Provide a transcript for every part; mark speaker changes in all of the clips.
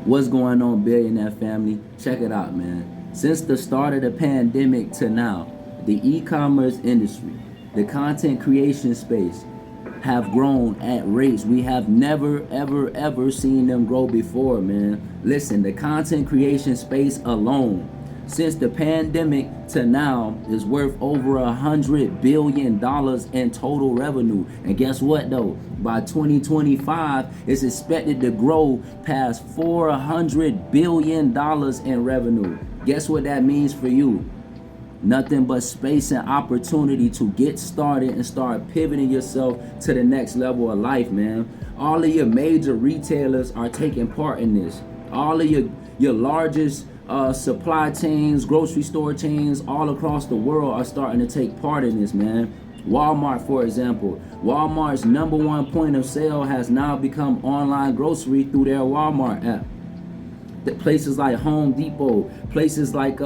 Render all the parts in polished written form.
Speaker 1: What's going on, Billionaire family? Check it out, man. Since the start of the pandemic to now, the e-commerce industry, the content creation space have grown at rates we have never, ever seen them grow before, man. Listen, the content creation space alone, since the pandemic to now, is worth over $100 billion in total revenue. And guess what though? By 2025, it's expected to grow past $400 billion in revenue. Guess what that means for you? Nothing but space and opportunity to get started and start pivoting yourself to the next level of life, man. All of your major retailers are taking part in this. All of your largest supply chains, grocery store chains all across the world are starting to take part in this, man. Walmart, for example. Walmart's #1 point of sale has now become online grocery through their Walmart app. Places like Home Depot, places like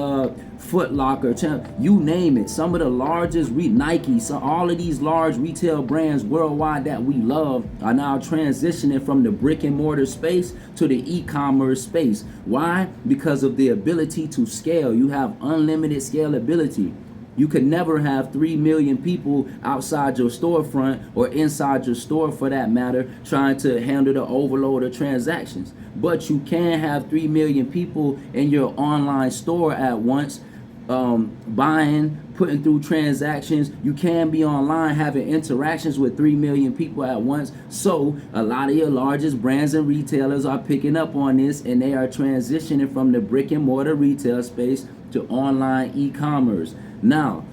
Speaker 1: Foot Locker, you name it. Some of the largest Nike, so all of these large retail brands worldwide that we love are now transitioning from the brick and mortar space to the e-commerce space. Why? Because of the ability to scale. You have unlimited scalability. You could never have 3 million people outside your storefront or inside your store for that matter trying to handle the overload of transactions. But you can have 3 million people in your online store at once, buying, putting through transactions. You can be online having interactions with 3 million people at once. So a lot of your largest brands and retailers are picking up on this, and they are transitioning from the brick and mortar retail space to online e-commerce. Now,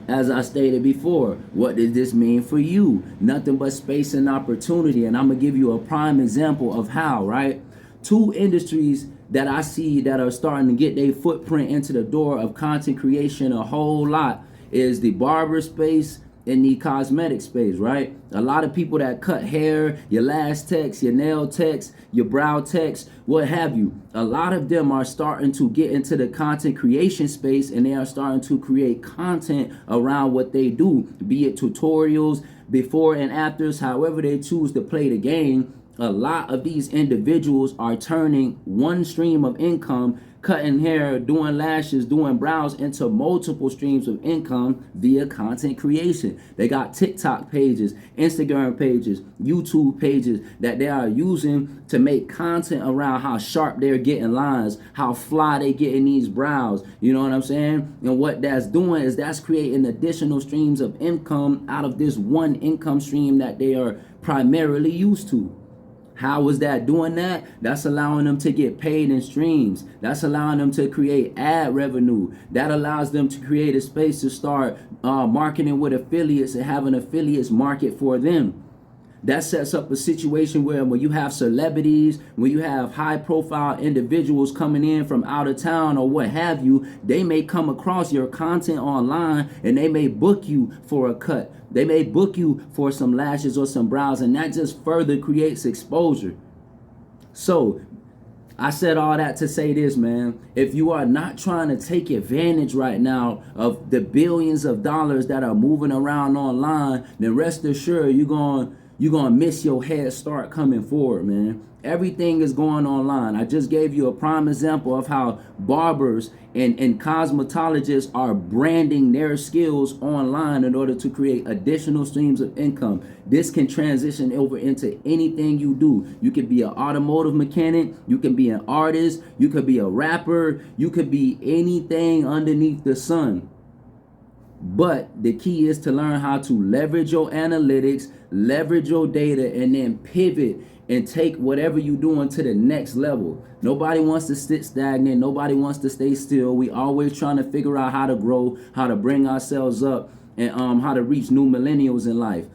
Speaker 1: as I stated before, what does this mean for you? Nothing but space and opportunity. And I'm going to give you a prime example of how, right? Two industries that I see that are starting to get their footprint into the door of content creation a whole lot is the barber space and the cosmetic space, right? A lot of people that cut hair, your lash techs, your nail techs, your brow techs, what have you. A lot of them are starting to get into the content creation space, and they are starting to create content around what they do, be it tutorials, before and afters, however they choose to play the game. A lot of these individuals are turning one stream of income, cutting hair, doing lashes, doing brows, into multiple streams of income via content creation. They got TikTok pages, Instagram pages, YouTube pages that they are using to make content around how sharp they're getting lines, how fly they getting these brows. You know what I'm saying? And what that's doing is that's creating additional streams of income out of this one income stream that they are primarily used to. How is that doing that? That's allowing them to get paid in streams. That's allowing them to create ad revenue. That allows them to create a space to start marketing with affiliates and having affiliates market for them. That sets up a situation where when you have celebrities, when you have high profile individuals coming in from out of town or what have you, they may come across your content online and they may book you for a cut. They may book you for some lashes or some brows, and that just further creates exposure. So I said all that to say this, man. If you are not trying to take advantage right now of the billions of dollars that are moving around online, then rest assured you're gonna miss your head start coming forward, man. Everything is going online. I just gave you a prime example of how barbers and cosmetologists are branding their skills online in order to create additional streams of income. This can transition over into anything you do. You could be an automotive mechanic, you can be an artist, you could be a rapper, you could be anything underneath the sun. But the key is to learn how to leverage your analytics, leverage your data, and then pivot and take whatever you're doing to the next level. Nobody wants to sit stagnant. Nobody wants to stay still. We always trying to figure out how to grow, how to bring ourselves up, and how to reach new millennials in life.